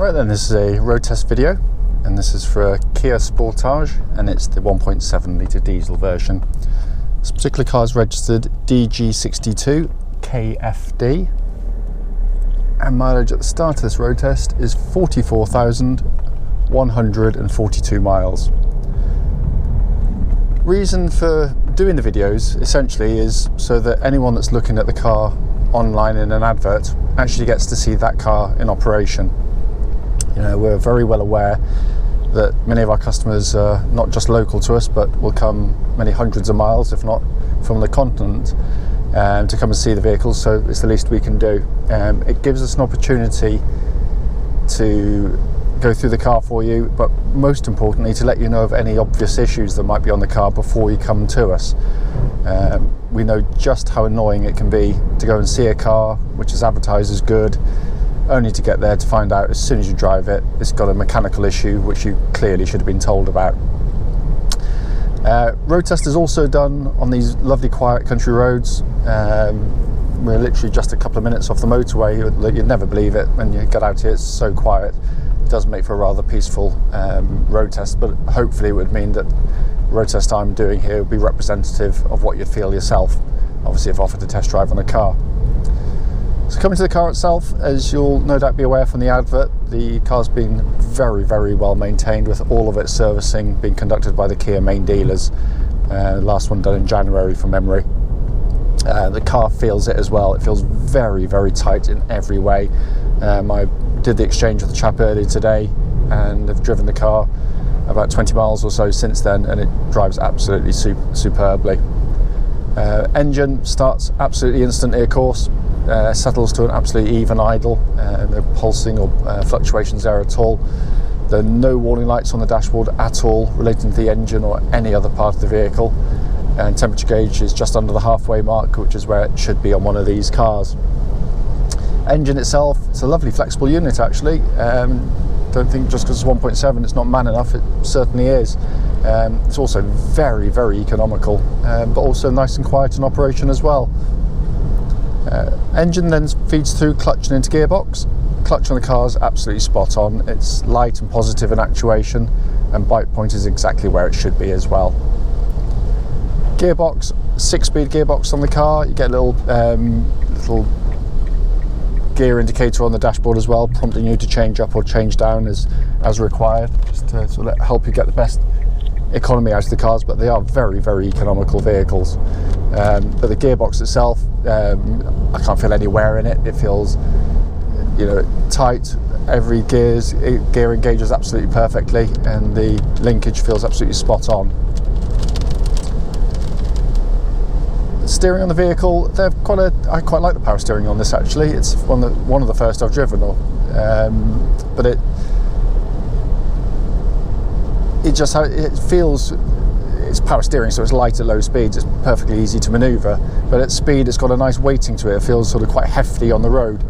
Right then, this is a road test video, and this is for a Kia Sportage, and it's the 1.7 litre diesel version. This particular car is registered DG62KFD, and mileage at the start of this road test is 44,142 miles. Reason for doing the videos essentially is so that anyone that's looking at the car online in an advert actually gets to see that car in operation. You know, we're very well aware that many of our customers are not just local to us, but will come many hundreds of miles, if not from the continent, to come and see the vehicles, so it's the least we can do. It gives us an opportunity to go through the car for you, but most importantly to let you know of any obvious issues that might be on the car before you come to us. We know just how annoying it can be to go and see a car which is advertised as good, only to get there to find out as soon as you drive it, it's got a mechanical issue which you clearly should have been told about. Road test is also done on these lovely quiet country roads. We're literally just a couple of minutes off the motorway. You'd never believe it when you get out here, it's so quiet. It does make for a rather peaceful road test, but hopefully it would mean that road test I'm doing here would be representative of what you'd feel yourself, obviously if offered a test drive on a car. So coming to the car itself, as you'll no doubt be aware from the advert, the car's been very, very well maintained, with all of its servicing being conducted by the Kia main dealers. Last one done in January from memory. The car feels it as well. It feels very, very tight in every way. I did the exchange with the chap earlier today and have driven the car about 20 miles or so since then, and it drives absolutely superbly. Engine starts absolutely instantly, of course. Settles to an absolutely even idle, no pulsing or fluctuations there at all. There are no warning lights on the dashboard at all relating to the engine or any other part of the vehicle, and temperature gauge is just under the halfway mark, which is where it should be on one of these cars. Engine itself, it's a lovely flexible unit actually. Don't think just because it's 1.7 it's not man enough, it certainly is. It's also very, very economical, but also nice and quiet in operation as well. Engine then feeds through clutch and into gearbox. Clutch on the car is absolutely spot on. It's light and positive in actuation, and bite point is exactly where it should be as well. Gearbox, 6-speed gearbox on the car. You get a little gear indicator on the dashboard as well, prompting you to change up or change down as required, just to sort of help you get the best economy out of the cars. But they are very, very economical vehicles. But the gearbox itself, I can't feel any wear in it. It feels, you know, tight. Every gear engages absolutely perfectly, and the linkage feels absolutely spot on. The steering on the vehicle, I quite like the power steering on this actually. It's one of the first I've driven, but it feels. It's power steering, so it's light at low speeds. It's perfectly easy to manoeuvre, but at speed it's got a nice weighting to it. It feels sort of quite hefty on the road,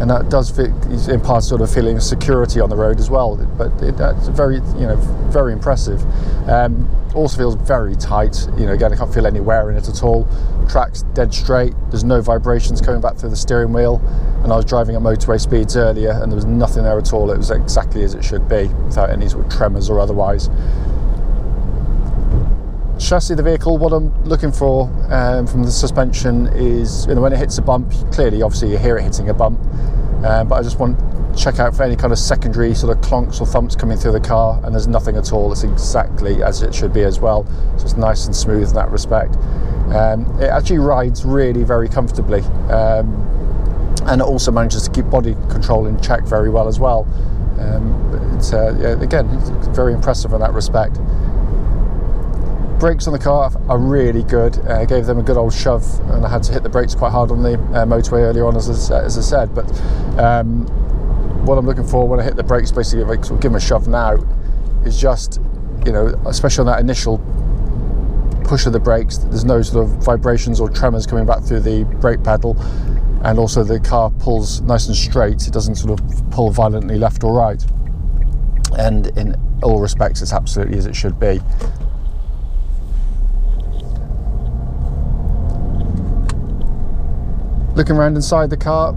and that does impart sort of feeling of security on the road as well. But that's very, very impressive. Also feels very tight. Again, I can't feel any wear in it at all. Track's dead straight. There's no vibrations coming back through the steering wheel. And I was driving at motorway speeds earlier, and there was nothing there at all. It was exactly as it should be, without any sort of tremors or otherwise. Chassis of the vehicle, what I'm looking for from the suspension is, when it hits a bump, clearly obviously you hear it hitting a bump, but I just want to check out for any kind of secondary sort of clonks or thumps coming through the car, and there's nothing at all. It's exactly as it should be as well, so it's nice and smooth in that respect. It actually rides really very comfortably, and it also manages to keep body control in check very well as well. Again, it's very impressive in that respect. Brakes on the car are really good. I gave them a good old shove, and I had to hit the brakes quite hard on the motorway earlier on, as I said. But what I'm looking for when I hit the brakes, basically, if I sort of give them a shove now, is just, especially on that initial push of the brakes, there's no sort of vibrations or tremors coming back through the brake pedal, and also the car pulls nice and straight. It doesn't sort of pull violently left or right, and in all respects it's absolutely as it should be. Looking around inside the car,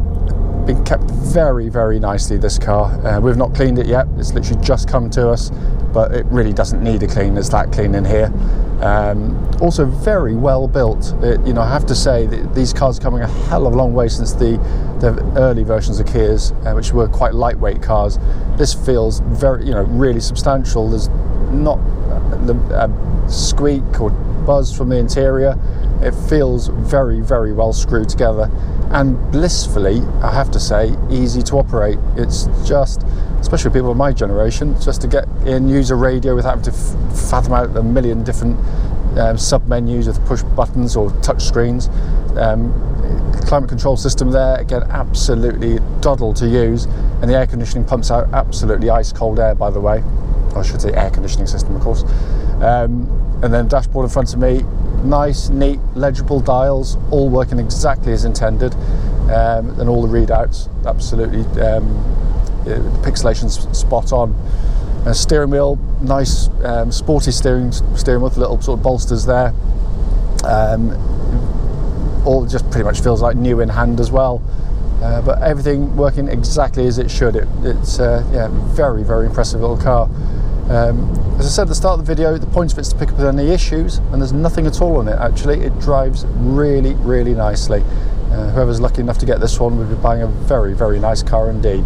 been kept very, very nicely, this car. We've not cleaned it yet, it's literally just come to us, but it really doesn't need a clean. There's that clean in here. Also very well built. I have to say that these cars are coming a hell of a long way since the early versions of Kias, which were quite lightweight cars. This feels very, really substantial. There's not the squeak or buzz from the interior. It feels very, very well screwed together, and blissfully, I have to say, easy to operate. It's just, especially people of my generation, just to get in, use a radio without having to fathom out a million different sub-menus with push buttons or touch screens. Climate control system there, again, absolutely doddle to use, and the air conditioning pumps out absolutely ice cold air, by the way. I should say air conditioning system, of course. And then dashboard in front of me, nice, neat, legible dials, all working exactly as intended, and all the readouts, absolutely, the pixelation's spot on. Steering wheel, nice, sporty steering wheel with little sort of bolsters there. All just pretty much feels like new in hand as well. But everything working exactly as it should. It's very, very impressive little car. As I said at the start of the video, the point of it's to pick up any issues, and there's nothing at all on it actually. It drives really, really nicely. Whoever's lucky enough to get this one will be buying a very, very nice car indeed.